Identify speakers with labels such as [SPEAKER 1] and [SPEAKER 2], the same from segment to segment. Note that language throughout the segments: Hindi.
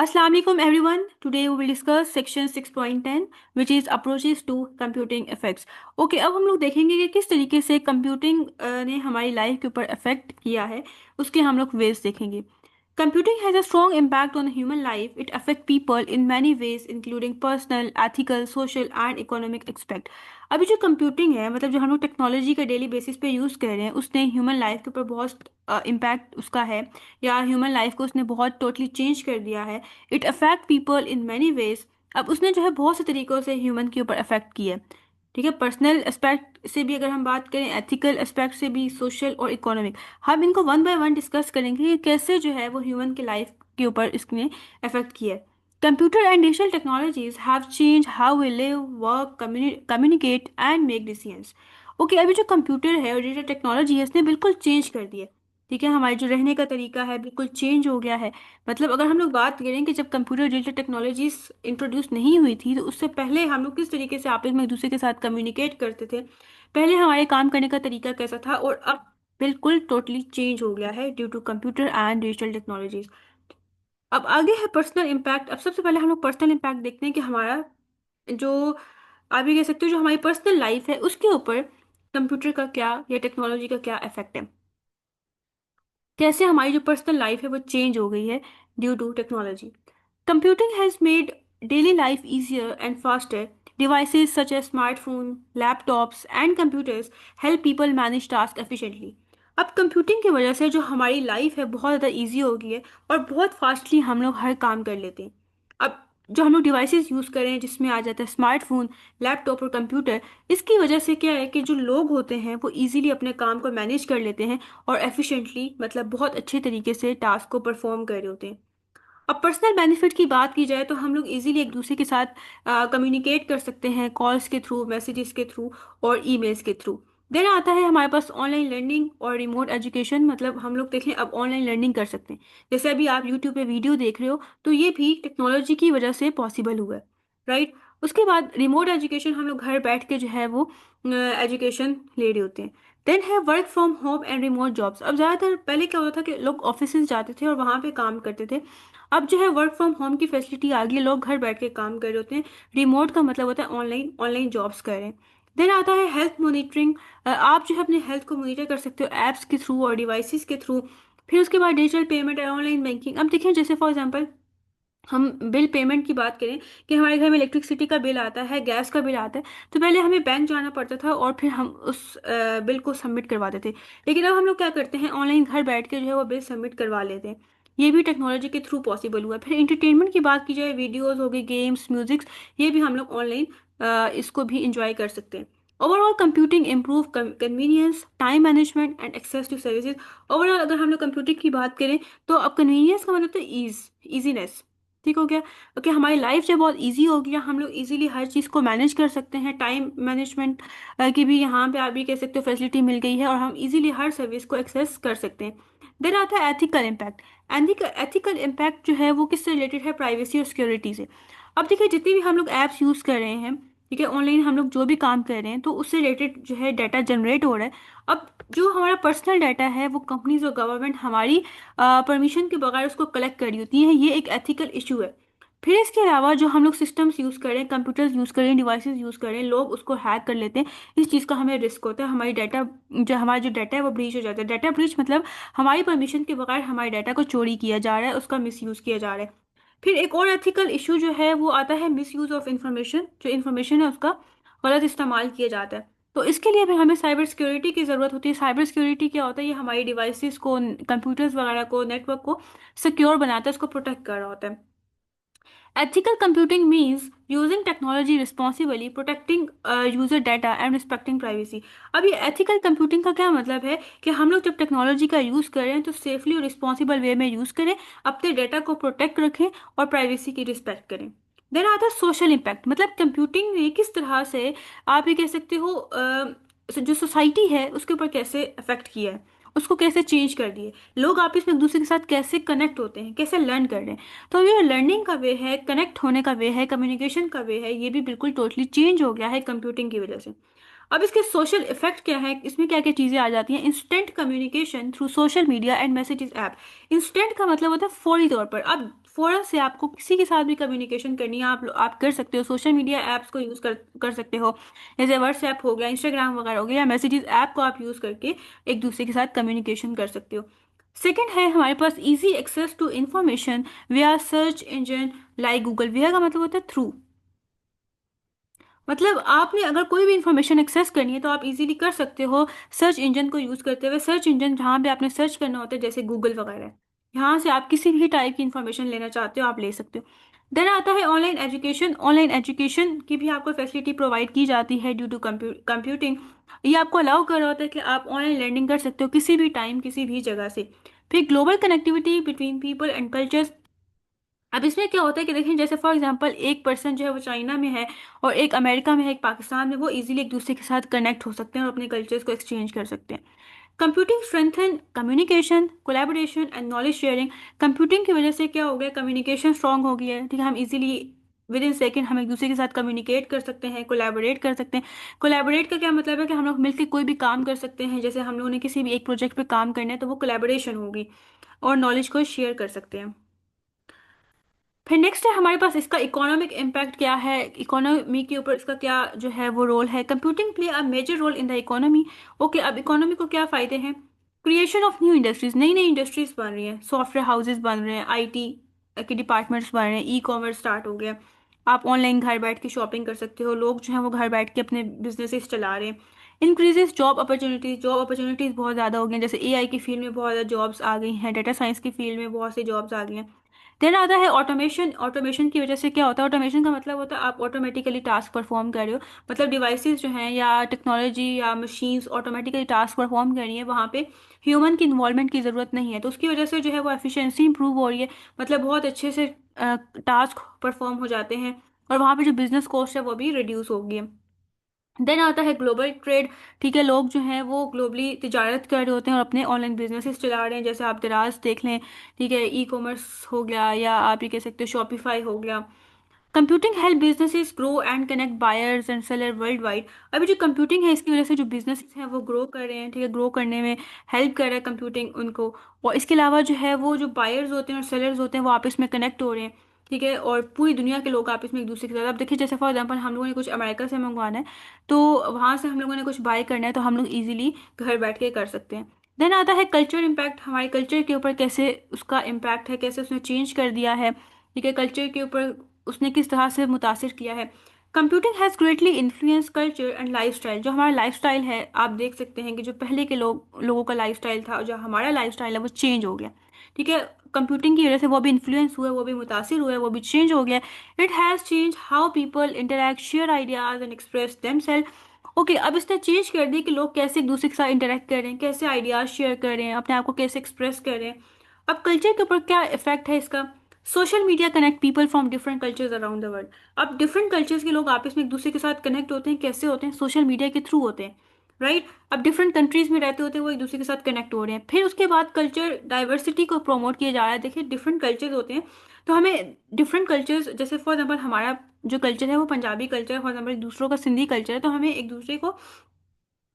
[SPEAKER 1] Assalamualaikum everyone. Today we will discuss section 6.10 which is approaches to computing effects. Okay, अब हम लोग देखेंगे कि किस तरीके से कंप्यूटिंग ने हमारी लाइफ के ऊपर अफेक्ट किया है, उसके हम लोग वेज देखेंगे. Computing has a strong impact on human life. It affects people in many ways, including personal, ethical, social and economic aspect. अभी जो कंप्यूटिंग है मतलब जो हम लोग टेक्नोलॉजी का डेली बेसिस पे यूज़ कर रहे हैं उसने ह्यूमन लाइफ के ऊपर बहुत इम्पैक्ट उसका है, या ह्यूमन लाइफ को उसने बहुत टोटली चेंज कर दिया है. It affect people in many ways. अब उसने जो है बहुत से तरीक़ों से ह्यूमन के ऊपर अफेक्ट किया है. ठीक है, पर्सनल एस्पेक्ट से भी अगर हम बात करें, एथिकल एस्पेक्ट से भी, सोशल और इकोनॉमिक, हम इनको वन बाय वन डिस्कस करेंगे कि कैसे जो है वो ह्यूमन के लाइफ के ऊपर इसने अफेक्ट किया है. Computer and digital technologies have change how we live, work, communicate and make decisions. Okay, अभी जो कंप्यूटर है और डिजिटल टेक्नोलॉजी है इसने बिल्कुल चेंज कर दिया है. ठीक है, हमारे जो रहने का तरीका है बिल्कुल चेंज हो गया है. मतलब अगर हम लोग बात करें कि जब कंप्यूटर डिजिटल टेक्नोलॉजीज इंट्रोड्यूस नहीं हुई थी तो उससे पहले हम लोग किस तरीके से आपस में एक दूसरे के साथ कम्युनिकेट करते थे, पहले हमारे काम करने का तरीका कैसा था, और अब बिल्कुल टोटली चेंज हो गया है due to computer and digital technologies. अब आगे है पर्सनल इम्पैक्ट. अब सबसे पहले हम लोग पर्सनल इम्पैक्ट देखते हैं कि हमारा जो, आप ये कह सकते हो, जो हमारी पर्सनल लाइफ है उसके ऊपर कंप्यूटर का क्या या टेक्नोलॉजी का क्या इफेक्ट है, कैसे हमारी जो पर्सनल लाइफ है वो चेंज हो गई है due to technology. Computing has made daily life easier and faster. Devices such as smartphone, laptops and computers help people manage tasks efficiently. अब कंप्यूटिंग की वजह से जो हमारी लाइफ है बहुत ज़्यादा इजी हो गई है और बहुत फास्टली हम लोग हर काम कर लेते हैं. अब जो हम लोग डिवाइसेस यूज़ करें जिसमें आ जाता है स्मार्टफोन, लैपटॉप और कंप्यूटर, इसकी वजह से क्या है कि जो लोग होते हैं वो इजीली अपने काम को मैनेज कर लेते हैं और एफिशिएंटली, मतलब बहुत अच्छे तरीके से टास्क को परफॉर्म कर रहे होते हैं. अब पर्सनल बेनिफिट की बात की जाए तो हम लोग इजीली एक दूसरे के साथ कम्युनिकेट कर सकते हैं कॉल्स के थ्रू, मैसेजेस के थ्रू और ईमेल्स के थ्रू. देन आता है हमारे पास ऑनलाइन लर्निंग और रिमोट एजुकेशन. मतलब हम लोग देखें अब ऑनलाइन लर्निंग कर सकते हैं. जैसे अभी आप यूट्यूब पे वीडियो देख रहे हो तो ये भी टेक्नोलॉजी की वजह से पॉसिबल हुआ है, राइट. उसके बाद रिमोट एजुकेशन, हम लोग घर बैठ के जो है वो एजुकेशन ले रहे होते हैं. देन है work from home and remote jobs. अब ज़्यादातर पहले क्या होता था कि लोग ऑफिस जाते थे और वहाँ पे काम करते थे. अब जो है वर्क फ्रॉम होम की फैसिलिटी आ गई है, लोग घर बैठ के काम कर रहे होते हैं. रिमोट का मतलब होता है ऑनलाइन, ऑनलाइन जॉब्स कर रहे हैं. देन आता है हेल्थ मॉनिटरिंग. आप जो है अपने हेल्थ को मॉनिटर कर सकते हो ऐप्स के थ्रू और डिवाइसेस के थ्रू. फिर उसके बाद डिजिटल पेमेंट और ऑनलाइन बैंकिंग. अब देखिए जैसे फॉर एग्जांपल हम बिल पेमेंट की बात करें कि हमारे घर में इलेक्ट्रिसिटी का बिल आता है, गैस का बिल आता है, तो पहले हमें बैंक जाना पड़ता था और फिर हम उस बिल को सबमिट करवाते थे. लेकिन अब हम लोग क्या करते हैं, ऑनलाइन घर बैठ के जो है वो बिल सबमिट करवा लेते हैं. ये भी टेक्नोलॉजी के थ्रू पॉसिबल हुआ. फिर इंटरटेनमेंट की बात की जाए, वीडियोस हो गई, गेम्स, म्यूजिक्स, ये भी हम लोग ऑनलाइन इसको भी इंजॉय कर सकते हैं. Overall computing improve convenience, time management and access to services. Overall अगर हम लोग कंप्यूटिंग की बात करें तो अब कन्वीनियंस का मतलब तो ईजीनेस. ठीक हो गया. ओके, हमारी लाइफ जो बहुत इजी हो गया, हम लोग इजीली हर चीज़ को मैनेज कर सकते हैं. टाइम मैनेजमेंट की भी यहाँ पे आप भी कह सकते हो फैसिलिटी मिल गई है और हम इजीली हर सर्विस को एक्सेस कर सकते हैं. देन आता है एथिकल इम्पैक्ट. एथिकल इम्पैक्ट जो है वो किससे रिलेटेड है, प्राइवेसी और सिक्योरिटी से. अब देखिए जितनी भी हम लोग ऐप्स यूज़ कर रहे हैं, ठीक है, ऑनलाइन हम लोग जो भी काम कर रहे हैं तो उससे रिलेटेड जो है डाटा जनरेट हो रहा है. अब जो हमारा पर्सनल डाटा है वो कंपनीज और गवर्नमेंट हमारी परमिशन के बगैर उसको कलेक्ट कर रही होती है. ये एक एथिकल इशू है. फिर इसके अलावा जो हम लोग सिस्टम्स यूज़ करें, कंप्यूटर्स यूज़ करें, डिवाइसेस यूज़ करें, लोग उसको हैक कर लेते हैं. इस चीज़ का हमें रिस्क होता है. हमारी डाटा, जो हमारा जो डाटा है वो ब्रीच हो जाता है. डाटा ब्रीच मतलब हमारी परमिशन के बगैर हमारे डाटा को चोरी किया जा रहा है, उसका मिसयूज़ किया जा रहा है. फिर एक और एथिकल इशू जो है वो आता है मिसयूज़ ऑफ इंफॉर्मेशन. जो इन्फॉर्मेशन है उसका गलत इस्तेमाल किया जाता है. तो इसके लिए भी हमें साइबर सिक्योरिटी की ज़रूरत होती है. साइबर सिक्योरिटी क्या होता है, ये हमारी डिवाइसेस को, कंप्यूटर्स वगैरह को, नेटवर्क को सिक्योर बनाता है, उसको प्रोटेक्ट कर रहा होता है. Ethical computing means using technology responsibly, protecting user data and respecting privacy. अब ये ethical computing का क्या मतलब है कि हम लोग जब टेक्नोलॉजी का यूज़ करें तो सेफली और रिस्पॉन्सिबल वे में यूज़ करें, अपने डाटा को प्रोटेक्ट रखें और प्राइवेसी की रिस्पेक्ट करें. देन आता है सोशल इम्पैक्ट. मतलब कंप्यूटिंग ने किस तरह से, आप ये कह सकते हो, जो सोसाइटी है उसके ऊपर कैसे अफेक्ट किया है, उसको कैसे चेंज कर दिए, लोग आपस में एक दूसरे के साथ कैसे कनेक्ट होते हैं, कैसे लर्न कर रहे हैं. तो ये लर्निंग का वे है, कनेक्ट होने का वे है, कम्युनिकेशन का वे है, ये भी बिल्कुल टोटली चेंज हो गया है कंप्यूटिंग की वजह से. अब इसके सोशल इफेक्ट क्या है, इसमें क्या क्या चीज़ें आ जाती हैं। Instant communication through social media and messages app. Instant का मतलब होता है फौरी तौर पर। अब फौरन से आपको किसी के साथ भी कम्युनिकेशन करनी है, आप कर सकते हो। सोशल मीडिया ऐप्स को यूज़ कर सकते हो, जैसे व्हाट्सएप हो गया, इंस्टाग्राम वगैरह हो गया, या मैसेजेस ऐप को आप यूज़ करके एक दूसरे के साथ कम्युनिकेशन कर सकते हो। सेकेंड है हमारे पास इजी एक्सेस टू इंफॉर्मेशन विया सर्च इंजन लाइक गूगल। विया का मतलब होता है थ्रू। मतलब आपने अगर कोई भी इंफॉर्मेशन एक्सेस करनी है तो आप इजीली कर सकते हो सर्च इंजन को यूज़ करते हुए। सर्च इंजन जहाँ पे आपने सर्च करना होता है, जैसे गूगल वगैरह, यहाँ से आप किसी भी टाइप की इंफॉर्मेशन लेना चाहते हो आप ले सकते हो। देन आता है ऑनलाइन एजुकेशन। ऑनलाइन एजुकेशन की भी आपको फैसिलिटी प्रोवाइड की जाती है ड्यू टू कंप्यूटिंग। ये आपको अलाउ कर रहा होता है कि आप ऑनलाइन लर्निंग कर सकते हो किसी भी टाइम किसी भी जगह से। फिर global connectivity between people and cultures. अब इसमें क्या होता है कि देखिए, जैसे फॉर एग्जांपल एक पर्सन जो है वो चाइना में है और एक अमेरिका में है, एक पाकिस्तान में, वो इजीली एक दूसरे के साथ कनेक्ट हो सकते हैं और अपने कल्चर्स को एक्सचेंज कर सकते हैं। Computing strengthen communication collaboration and knowledge sharing. Computing की वजह से क्या हो गया, कम्युनिकेशन स्ट्रांग हो गया है। ठीक है, हम इजीली विद इन सेकेंड हम एक दूसरे के साथ कम्युनिकेट कर सकते हैं, कोलैबोरेट कर सकते हैं। कोलैबोरेट का क्या मतलब है कि हम लोग मिलकर कोई भी काम कर सकते हैं। जैसे हम लोगों ने किसी भी एक प्रोजेक्ट पे काम करना है तो वो कोलैबोरेशन होगी, और नॉलेज को शेयर कर सकते हैं। फिर नेक्स्ट है हमारे पास इसका इकोनॉमिक इम्पैक्ट क्या है, इकोनॉमी के ऊपर इसका क्या जो है वो रोल है। Computing play a major role in the economy. Okay, अब इकोनॉमी को क्या फायदे हैं। क्रिएशन ऑफ न्यू इंडस्ट्रीज, नई नई इंडस्ट्रीज बन रही हैं, सॉफ्टवेयर हाउसेज बन रहे हैं, आईटी के डिपार्टमेंट्स बन रहे हैं, ई कॉमर्स स्टार्ट हो गया। आप ऑनलाइन घर बैठ के शॉपिंग कर सकते हो, लोग जो है वो घर बैठ के अपने बिजनेसेस चला रहे हैं। Increases job opportunities, job opportunities बहुत ज़्यादा हो गई हैं, जैसे एआई की फील्ड में बहुत ज़्यादा जॉब्स आ गई हैं, डेटा साइंस की फील्ड में बहुत सी जॉब्स आ गई हैं। देन आता है ऑटोमेशन। ऑटोमेशन की वजह से क्या होता है, ऑटोमेशन का मतलब होता है आप ऑटोमेटिकली टास्क परफॉर्म कर रहे हो। मतलब डिवाइसेस जो हैं या टेक्नोलॉजी या मशीन्स ऑटोमेटिकली टास्क परफॉर्म कर रही है, वहाँ पे ह्यूमन की इन्वॉल्वमेंट की ज़रूरत नहीं है, तो उसकी वजह से जो है वो एफिशिएंसी इंप्रूव हो रही है। मतलब बहुत अच्छे से टास्क परफॉर्म हो जाते हैं, और वहाँ पे जो बिजनेस कॉस्ट है वो भी रिड्यूस हो गई है। देन आता है ग्लोबल ट्रेड। ठीक है, लोग जो हैं वो ग्लोबली तिजारत कर रहे होते हैं और अपने ऑनलाइन बिजनेसेस चला रहे हैं। जैसे आप दराज देख लें, ठीक है, ई कॉमर्स हो गया, या आप ये कह सकते हो शॉपिफाई हो गया। Computing help businesses grow and connect buyers and seller world wide. अभी जो कंप्यूटिंग है इसकी वजह से जो बिजनेसेस हैं वो ग्रो कर रहे हैं। ठीक है, ग्रो करने में हेल्प कर रहा है कंप्यूटिंग उनको। और इसके अलावा जो है वो जो बायर्स होते हैं और सेलर्स होते हैं वो आपस में कनेक्ट हो रहे हैं। ठीक है, और पूरी दुनिया के लोग आपस में एक दूसरे के साथ, अब देखिए जैसे फॉर एग्जांपल हम लोगों ने कुछ अमेरिका से मंगवाना है, तो वहाँ से हम लोगों ने कुछ बाय करना है, तो हम लोग इजीली घर बैठ के कर सकते हैं। देन आता है कल्चर इम्पैक्ट। हमारे कल्चर के ऊपर कैसे उसका इम्पैक्ट है, कैसे उसने चेंज कर दिया है। ठीक है, कल्चर के ऊपर उसने किस तरह से मुतासिर किया है। Computing has greatly influence culture and lifestyle. जो हमारा लाइफस्टाइल है, आप देख सकते हैं कि जो पहले के लोगों का लाइफस्टाइल था और जो हमारा लाइफस्टाइल है वो चेंज हो गया। ठीक है, कंप्यूटिंग की वजह से वो भी इन्फ्लुएंस हुआ है, वो भी मुतासिर हुआ है, वो भी चेंज हो गया। It has change how people interact share ideas and express themselves. Okay, अब इसने चेंज कर दिया कि लोग कैसे एक दूसरे के साथ इंटरेक्ट कर रहे हैं, कैसे आइडियाज शेयर कर रहे हैं, अपने आप को कैसे एक्सप्रेस कर रहे हैं। अब कल्चर के ऊपर क्या इफेक्ट है इसका। Social media connect people from different cultures around the world. अब डिफरेंट कल्चर्स के लोग आपस में एक दूसरे के साथ कनेक्ट होते हैं, कैसे होते हैं, सोशल मीडिया के थ्रू होते हैं। राइट, अब डिफरेंट कंट्रीज में रहते होते हैं वो एक दूसरे के साथ कनेक्ट हो रहे हैं। फिर उसके बाद कल्चर डाइवर्सिटी को प्रमोट किया जा रहा है। देखिए डिफरेंट कल्चर्स होते हैं, तो हमें डिफरेंट कल्चर्स, जैसे फॉर एग्जाम्पल हमारा जो कल्चर है वो पंजाबी कल्चर है, फॉर एग्जाम्पल दूसरों का सिंधी कल्चर है, तो हमें एक दूसरे को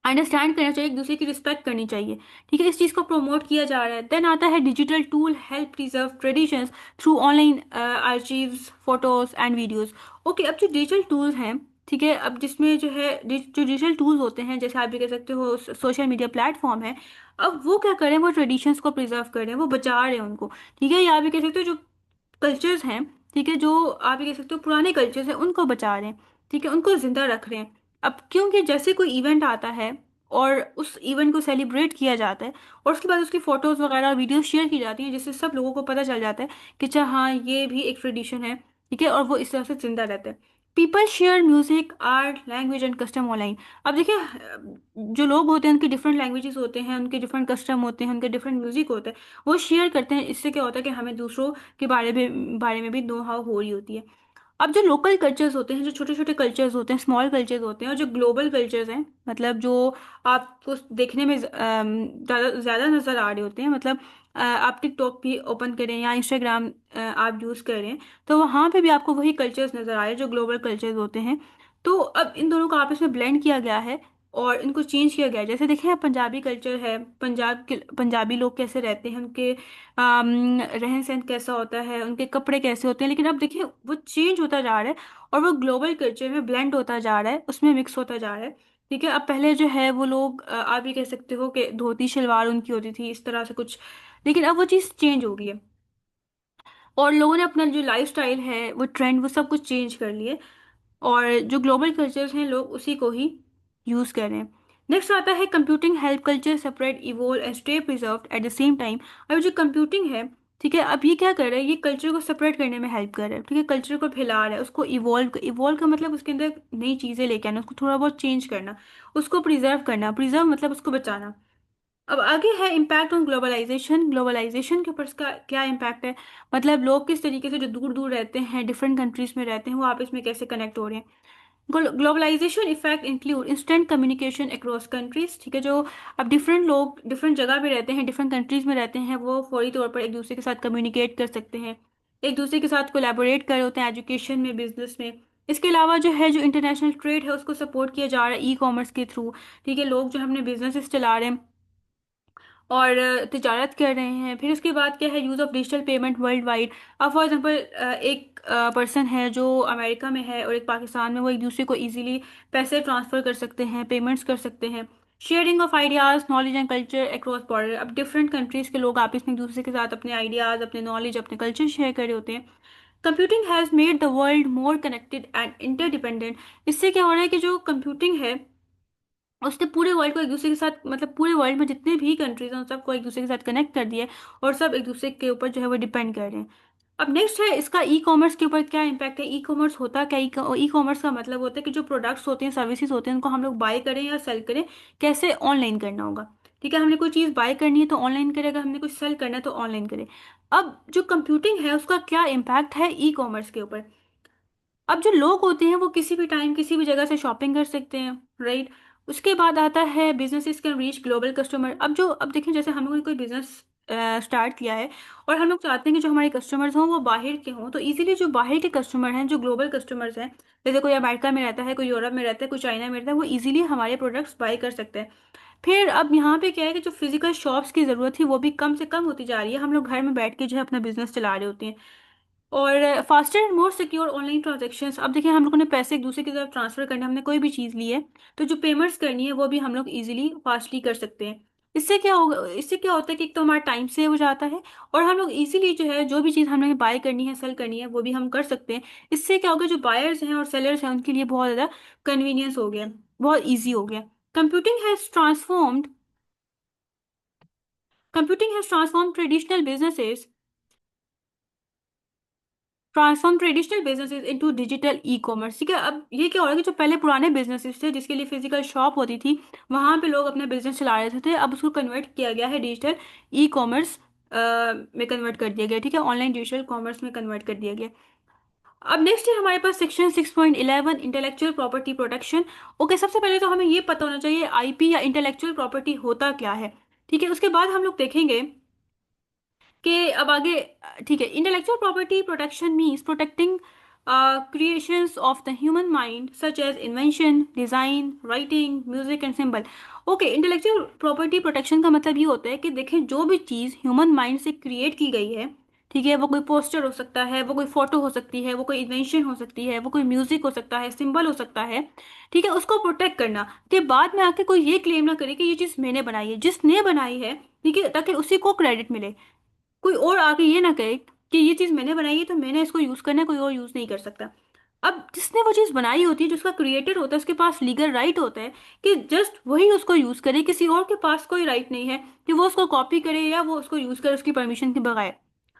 [SPEAKER 1] अंडरस्टैंड करना चाहिए, एक दूसरे की रिस्पेक्ट करनी चाहिए। ठीक है, इस चीज़ को प्रमोट किया जा रहा है। देन आता है digital tool help preserve traditions through online archives photos and videos. Okay, अब जो डिजिटल टूल्स हैं, ठीक है, अब जिसमें जो है जो डिजिटल टूल्स होते हैं, जैसे आप भी कह सकते हो सोशल मीडिया प्लेटफॉर्म है, अब वो क्या करें, वो ट्रेडिशंस को प्रिजर्व कर रहे हैं, वो बचा रहे हैं उनको। ठीक है, या आप भी कह सकते हो जो कल्चर्स हैं, ठीक है, जो आप ये कह सकते हो पुराने कल्चर्स हैं उनको बचा रहे हैं। ठीक है, उनको जिंदा रख रहे हैं। अब क्योंकि जैसे कोई इवेंट आता है और उस इवेंट को सेलिब्रेट किया जाता है, और उसके बाद उसकी फोटोज वगैरह वीडियो शेयर की जाती हैं, जिससे सब लोगों को पता चल जाता है कि अच्छा हाँ ये भी एक ट्रेडिशन है। ठीक है, और वो इस तरह से जिंदा रहता है। People share music art language and custom online. अब देखिए जो लोग होते हैं उनके डिफरेंट लैंग्वेजेस होते हैं, उनके डिफरेंट कस्टम होते हैं, उनके डिफरेंट म्यूजिक होते हैं, वो शेयर करते हैं। इससे क्या होता है कि हमें दूसरों के बारे में भी नो हाउ हो रही होती है। अब जो लोकल कल्चर्स होते हैं, जो छोटे छोटे कल्चर्स होते हैं, स्मॉल कल्चर्स होते हैं, और जो ग्लोबल कल्चर्स हैं, मतलब जो आपको देखने में ज़्यादा ज़्यादा नज़र आ रहे होते हैं, मतलब आप टिकटॉक भी ओपन करें या इंस्टाग्राम आप यूज़ करें, तो वहाँ पे भी आपको वही कल्चर्स नज़र आ रहे हैं जो ग्लोबल कल्चर्स होते हैं। तो अब इन दोनों को आपस में ब्लेंड किया गया है, और इनको चेंज किया गया है। जैसे देखें आप, पंजाबी कल्चर है, पंजाब के पंजाबी लोग कैसे रहते हैं, उनके रहन सहन कैसा होता है, उनके कपड़े कैसे होते हैं, लेकिन अब देखिए वो चेंज होता जा रहा है और वो ग्लोबल कल्चर में ब्लेंड होता जा रहा है, उसमें मिक्स होता जा रहा है। ठीक है, अब पहले जो है वो लोग आप भी कह सकते हो कि धोती शलवार उनकी होती थी इस तरह से कुछ, लेकिन अब वो चीज़ चेंज हो गई है और लोगों ने अपना जो लाइफ स्टाइल है, वो ट्रेंड, वो सब कुछ चेंज कर लिए और जो ग्लोबल कल्चर्स हैं लोग उसी को ही यूज़ कर रहे हैं। नेक्स्ट आता है computing help culture separate evolve and stay preserved at the same time. अब जो कंप्यूटिंग है, ठीक है, अब ये क्या कर रहा है, ये कल्चर को सेपरेट करने में हेल्प कर रहा है। ठीक है, कल्चर को फैला रहा है, उसको इवॉल्व, इवॉल्व का मतलब उसके अंदर नई चीज़ें लेके आना, उसको थोड़ा बहुत चेंज करना, उसको प्रिजर्व करना, प्रिजर्व मतलब उसको बचाना। अब आगे है इम्पैक्ट ऑन ग्लोबलाइजेशन। ग्लोबलाइजेशन के ऊपर इसका क्या इम्पैक्ट है, मतलब लोग किस तरीके से जो दूर दूर रहते हैं, डिफरेंट कंट्रीज में रहते हैं, वो आपस में कैसे कनेक्ट हो रहे हैं। Globalization effect include instant communication across countries. ठीक है, जो अब डिफरेंट लोग डिफरेंट जगह पे रहते हैं, डिफरेंट कंट्रीज में रहते हैं, वो फौरी तौर पर एक दूसरे के साथ कम्युनिकेट कर सकते हैं, एक दूसरे के साथ कोलैबोरेट कर रहे होते हैं एजुकेशन में, बिजनेस में। इसके अलावा जो है, जो इंटरनेशनल ट्रेड है उसको सपोर्ट किया जा रहा है ई कॉमर्स के थ्रू। ठीक है, लोग जो अपने बिजनेसेस चला रहे हैं और तिजारत कर रहे हैं। फिर उसके बाद क्या है, use of digital payment world wide. अब फॉर एग्जांपल एक पर्सन है जो अमेरिका में है और एक पाकिस्तान में, वो एक दूसरे को इजीली पैसे ट्रांसफ़र कर सकते हैं, पेमेंट्स कर सकते हैं। Sharing of ideas knowledge and culture across border. अब डिफरेंट कंट्रीज़ के लोग आपस में एक दूसरे के साथ अपने आइडियाज़, अपने नॉलेज, अपने कल्चर शेयर कर रहे होते हैं। Computing has made the world more connected and interdependent. इससे क्या हो रहा है कि जो कंप्यूटिंग है उसने पूरे वर्ल्ड को एक दूसरे के साथ, मतलब पूरे वर्ल्ड में जितने भी कंट्रीज हैं उन सबको एक दूसरे के साथ कनेक्ट कर दिया है और सब एक दूसरे के ऊपर जो है वो डिपेंड कर रहे हैं। अब नेक्स्ट है इसका ई कॉमर्स के ऊपर क्या इम्पैक्ट है। ई कॉमर्स होता क्या, ई कॉमर्स का मतलब होता है कि जो प्रोडक्ट्स होते हैं, सर्विसेज होते हैं, उनको हम लोग बाय करें या सेल करें, कैसे ऑनलाइन करना होगा। ठीक है, हमने कोई चीज़ बाय करनी है तो ऑनलाइन करेगा, हमने कुछ सेल करना है तो ऑनलाइन करें। अब जो कंप्यूटिंग है उसका क्या इम्पैक्ट है ई कॉमर्स के ऊपर। अब जो लोग होते हैं वो किसी भी टाइम किसी भी जगह से शॉपिंग कर सकते हैं, राइट। उसके बाद आता है businesses can reach global customer. अब देखें, जैसे हम लोगों ने कोई बिजनेस स्टार्ट किया है और हम लोग चाहते हैं कि जो हमारे कस्टमर्स हों वो बाहर के हों, तो इजीली जो बाहर के कस्टमर हैं, जो ग्लोबल कस्टमर्स हैं, जैसे कोई अमेरिका में रहता है, कोई यूरोप में रहता है, कोई चाइना में रहता है, वो इजीली हमारे प्रोडक्ट्स बाय कर सकते हैं। फिर अब यहाँ पे क्या है कि जो फिजिकल शॉप्स की ज़रूरत थी वो भी कम से कम होती जा रही है, हम लोग घर में बैठ के जो है अपना बिजनेस चला रहे होते हैं। और faster and more secure online transactions. अब देखिए, हम लोगों ने पैसे एक दूसरे की तरफ ट्रांसफर करने, हमने कोई भी चीज़ ली है तो जो पेमेंट्स करनी है वो भी हम लोग इजीली फास्टली कर सकते हैं। इससे क्या होगा, इससे क्या होता है कि एक तो हमारा टाइम सेव हो जाता है और हम लोग इजीली जो है जो भी चीज़ हमें बाय करनी है, सेल करनी है, वो भी हम कर सकते हैं। इससे क्या होगा, जो बायर्स हैं और सेलर्स हैं उनके लिए बहुत ज़्यादा कन्वीनियंस हो गया, बहुत ईजी हो गया। Computing has transformed computing has transform traditional businesses into digital e commerce. ठीक है, अब ये क्या हो रहा है कि जो पहले पुराने बिजनेसेस थे जिसके लिए फिजिकल शॉप होती थी, वहां पे लोग अपना बिजनेस चला रहे थे, अब उसको कन्वर्ट किया गया है डिजिटल ई कॉमर्स में कन्वर्ट कर दिया गया। ठीक है, ऑनलाइन डिजिटल कॉमर्स में कन्वर्ट कर दिया गया। अब नेक्स्ट है हमारे पास section 6.11 intellectual property protection. Okay, सबसे पहले तो हमें ये पता होना चाहिए आईपी या इंटेलेक्चुअल प्रॉपर्टी होता क्या है। ठीक है, उसके बाद हम लोग देखेंगे कि अब आगे, ठीक है, intellectual property protection means protecting creations of the human mind such as invention, design, writing, music and symbol. Okay, intellectual property protection का मतलब ये होता है कि देखें, जो भी चीज़ ह्यूमन माइंड से क्रिएट की गई है, ठीक है, वो कोई पोस्टर हो सकता है, वो कोई फोटो हो सकती है, वो कोई इन्वेंशन हो सकती है, वो कोई म्यूजिक हो सकता है, सिंबल हो सकता है। ठीक है, उसको प्रोटेक्ट करना कि बाद में आके कोई ये क्लेम ना करे कि ये चीज़ मैंने बनाई है, जिसने बनाई है। ठीक है, ताकि उसी को क्रेडिट मिले, कोई और आके ये ना कहे कि ये चीज मैंने बनाई है तो मैंने इसको यूज करना है, कोई और यूज नहीं कर सकता। अब जिसने वो चीज बनाई होती है, जिसका क्रिएटर होता है, उसके पास लीगल राइट होता है कि जस्ट वही उसको यूज करे, किसी और के पास कोई राइट नहीं है कि वो उसको कॉपी करे या वो उसको यूज करे उसकी परमिशन के बगैर।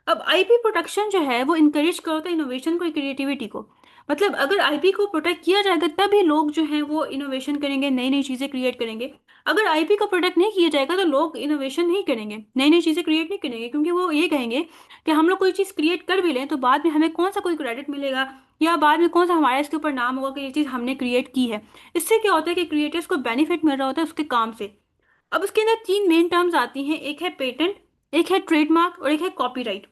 [SPEAKER 1] अब आईपी प्रोटेक्शन जो है वो इनकरेज करता है इनोवेशन को, क्रिएटिविटी को। मतलब अगर आईपी को प्रोटेक्ट किया जाएगा तभी लोग जो हैं वो इनोवेशन करेंगे, नई नई चीजें क्रिएट करेंगे। अगर आईपी को प्रोटेक्ट नहीं किया जाएगा तो लोग इनोवेशन नहीं करेंगे, नई नई चीजें क्रिएट नहीं करेंगे, क्योंकि वो ये कहेंगे कि हम लोग कोई चीज क्रिएट कर भी लें तो बाद में हमें कौन सा कोई क्रेडिट मिलेगा या बाद में कौन सा हमारा इसके ऊपर नाम होगा कि ये चीज हमने क्रिएट की है। इससे क्या होता है कि क्रिएटर्स को बेनिफिट मिल रहा होता है उसके काम से। अब उसके अंदर तीन मेन टर्म्स आती हैं, एक है पेटेंट, एक है ट्रेडमार्क और एक है कॉपीराइट।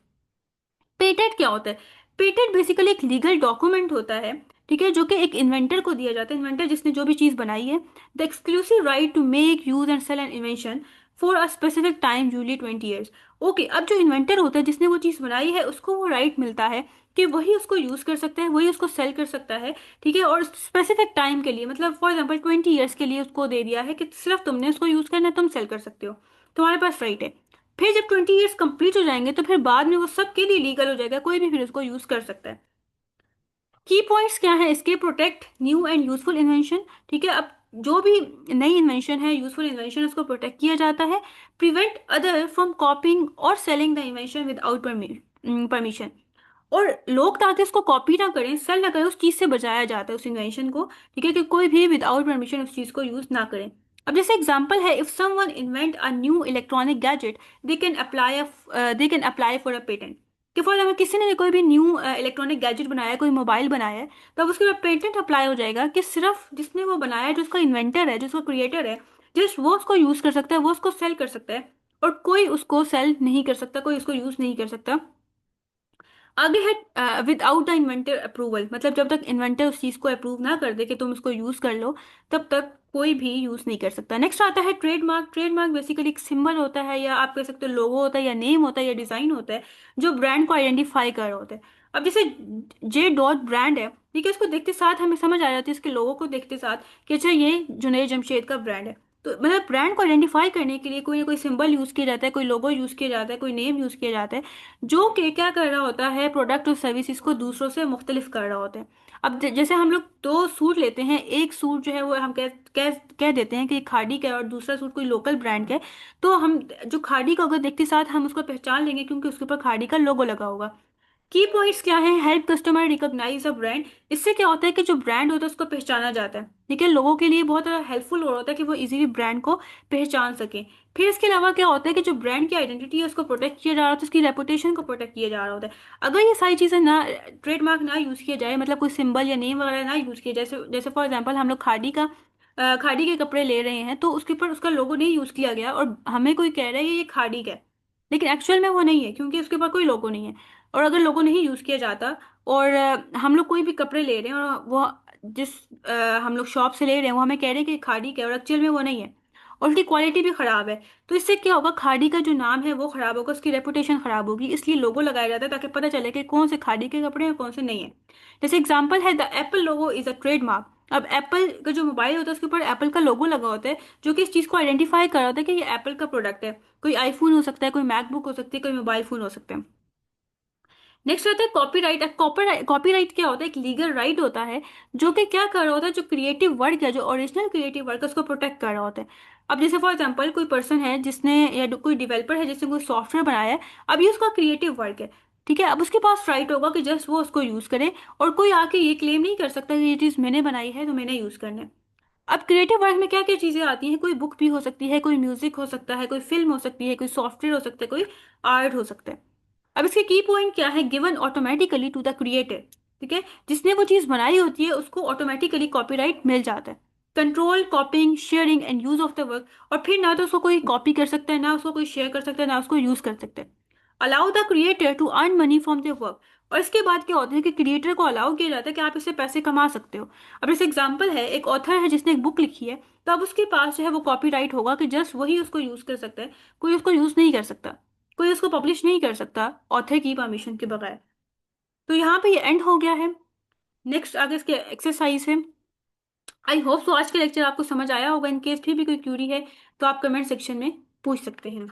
[SPEAKER 1] पेटेंट क्या होता है? पेटेंट बेसिकली एक लीगल डॉक्यूमेंट होता है ठीक है, जो कि एक इन्वेंटर को दिया जाता है, इन्वेंटर जिसने जो भी चीज़ बनाई है। The exclusive right to make use and sell an invention for a specific time, usually 20 years. Okay, अब जो इन्वेंटर होता है जिसने वो चीज़ बनाई है, उसको वो राइट मिलता है कि वही उसको यूज़ कर सकता है, वही उसको सेल कर सकता है। ठीक है, और स्पेसिफिक टाइम के लिए, मतलब फॉर एग्जाम्पल 20 ईयर्स के लिए उसको दे दिया है कि सिर्फ तुमने उसको यूज़ करना है, तुम सेल कर सकते हो, तुम्हारे पास राइट है। फिर जब 20 ईयर्स कंप्लीट हो जाएंगे तो फिर बाद में वो सबके लिए लीगल हो जाएगा, कोई भी फिर उसको यूज़ कर सकता है। की पॉइंट्स क्या है इसके? Protect new and useful invention. ठीक है, अब जो भी नई इन्वेंशन है, यूजफुल इन्वेंशन, उसको प्रोटेक्ट किया जाता है। प्रिवेंट अदर फ्रॉम कॉपिंग और selling the invention without permission. और लोग ताकि उसको कॉपी ना करें, सेल ना करें, उस चीज से बचाया जाता है उस इन्वेंशन को। ठीक है, कि कोई भी विदाउट परमिशन उस चीज को यूज ना करें। अब जैसे एग्जांपल है, if someone invent a new electronic gadget, they can apply for a patent. कि फॉर एग्जाम्पल किसी ने भी कोई भी न्यू इलेक्ट्रॉनिक गैजेट बनाया है, कोई मोबाइल बनाया है, तब उसके बाद पेटेंट अप्लाई हो जाएगा कि सिर्फ जिसने वो बनाया है, जो उसका इन्वेंटर है, जो उसका क्रिएटर है, जिस वो उसको यूज कर सकता है, वो उसको सेल कर सकता है। और कोई उसको सेल नहीं कर सकता, कोई उसको यूज नहीं कर सकता। आगे है विदाउट द इन्वेंटर अप्रूवल, मतलब जब तक इन्वेंटर उस चीज को अप्रूव ना कर दे कि तुम उसको यूज कर लो, तब तक कोई भी यूज नहीं कर सकता। नेक्स्ट आता है ट्रेडमार्क। ट्रेडमार्क बेसिकली एक सिंबल होता है, या आप कह सकते हो लोगो होता है, या नेम होता है, या डिजाइन होता है, जो ब्रांड को आइडेंटिफाई कर रहा होता है। अब जैसे जे डॉट ब्रांड है, ठीक है, उसको देखते साथ हमें समझ आ जाती है, इसके लोगों को देखते साथ कि अच्छा ये जुनैद जमशेद का ब्रांड है। तो मतलब ब्रांड को आइडेंटिफाई करने के लिए कोई ना कोई सिंबल यूज किया जाता है, कोई लोगो यूज किया जाता है, कोई नेम यूज किया जाता है, जो कि क्या कर रहा होता है, प्रोडक्ट और सर्विसेज को दूसरों से मुख्तलिफ कर रहा होता है। अब जैसे हम लोग दो सूट लेते हैं, एक सूट जो है वो हम कह देते हैं कि खादी का है, और दूसरा सूट कोई लोकल ब्रांड का है। तो हम जो खादी का होगा, देखते साथ हम उसको पहचान लेंगे क्योंकि उसके ऊपर खादी का लोगो लगा होगा। की पॉइंट्स क्या है? Help customer recognize a brand. इससे क्या होता है कि जो ब्रांड होता है उसको पहचाना जाता है। ठीक है, लोगों के लिए बहुत हेल्पफुल हो रहा होता है कि वो इजीली ब्रांड को पहचान सके। फिर इसके अलावा क्या होता है कि जो ब्रांड की आइडेंटिटी है उसको प्रोटेक्ट किया जा रहा होता है, उसकी रेपुटेशन को प्रोटेक्ट किया जा रहा होता है। अगर ये सारी चीज़ें ना, ट्रेडमार्क ना यूज़ किया जाए, मतलब कोई सिंबल या नेम वगैरह ना यूज़ किया जाए, जैसे जैसे फॉर एग्जांपल हम लोग खादी के कपड़े ले रहे हैं, तो उसके ऊपर उसका लोगो नहीं यूज़ किया गया, और हमें कोई कह रहा है ये खादी का है, लेकिन एक्चुअल में वो नहीं है क्योंकि उसके ऊपर कोई लोगो नहीं है। और अगर लोगो नहीं यूज़ किया जाता, और हम लोग कोई भी कपड़े ले रहे हैं, और वो जिस हम लोग शॉप से ले रहे हैं वो हमें कह रहे हैं कि खादी का है, और एक्चुअल में वो नहीं है, और उसकी क्वालिटी भी ख़राब है, तो इससे क्या होगा, खादी का जो नाम है वो ख़राब होगा, उसकी रेपुटेशन ख़राब होगी। इसलिए लोगो लगाया जाता है ताकि पता चले कि कौन से खादी के कपड़े हैं और कौन से नहीं है। जैसे एग्जाम्पल है, the Apple logo is a trademark. अब एप्पल का जो मोबाइल होता है उसके ऊपर एप्पल का लोगो लगा होता है, जो कि इस चीज़ को आइडेंटिफाई कर रहा होता है कि ये एप्पल का प्रोडक्ट है। कोई आईफोन हो सकता है, कोई मैकबुक हो सकती है, कोई मोबाइल फ़ोन हो सकता है। नेक्स्ट आता है कॉपीराइट। अब कॉपीराइट क्या होता है? एक लीगल राइट होता है, जो कि क्या कर रहा होता है, जो क्रिएटिव वर्क है, जो ओरिजिनल क्रिएटिव वर्क है, उसको प्रोटेक्ट कर रहा होता है। अब जैसे फॉर एग्जांपल कोई पर्सन है जिसने, या कोई डेवलपर है जिसने कोई सॉफ्टवेयर बनाया है, अब ये उसका क्रिएटिव वर्क है। ठीक है, अब उसके पास राइट होगा कि जस्ट वो उसको यूज करे, और कोई आके ये क्लेम नहीं कर सकता कि ये चीज़ मैंने बनाई है तो मैंने यूज करना है। अब क्रिएटिव वर्क में क्या क्या चीजें आती हैं? कोई बुक भी हो सकती है, कोई म्यूजिक हो सकता है, कोई फिल्म हो सकती है, कोई सॉफ्टवेयर हो सकता है, कोई आर्ट हो सकता है। अब इसके की पॉइंट क्या है? Given automatically to the creator. ठीक है, जिसने वो चीज बनाई होती है उसको ऑटोमेटिकली कॉपीराइट मिल जाता है। Control कॉपिंग sharing and use of the work. और फिर ना तो उसको कोई कॉपी कर सकता है, ना उसको कोई शेयर कर सकता है, ना उसको यूज कर सकता है। Allow the creator to earn money from their work. और इसके बाद क्या होता है कि क्रिएटर को अलाउ किया जाता है कि आप इससे पैसे कमा सकते हो। अब जैसे एग्जांपल है, एक ऑथर है जिसने एक बुक लिखी है, तो अब उसके पास जो है वो कॉपीराइट होगा कि जस्ट वही उसको यूज कर सकता है, कोई उसको यूज नहीं कर सकता, कोई उसको पब्लिश नहीं कर सकता ऑथर की परमिशन के बगैर। तो यहाँ पे ये एंड हो गया है। नेक्स्ट आगे इसके एक्सरसाइज है। आई होप सो आज का लेक्चर आपको समझ आया होगा। इन केस फिर भी कोई क्यूरी है तो आप कमेंट सेक्शन में पूछ सकते हैं।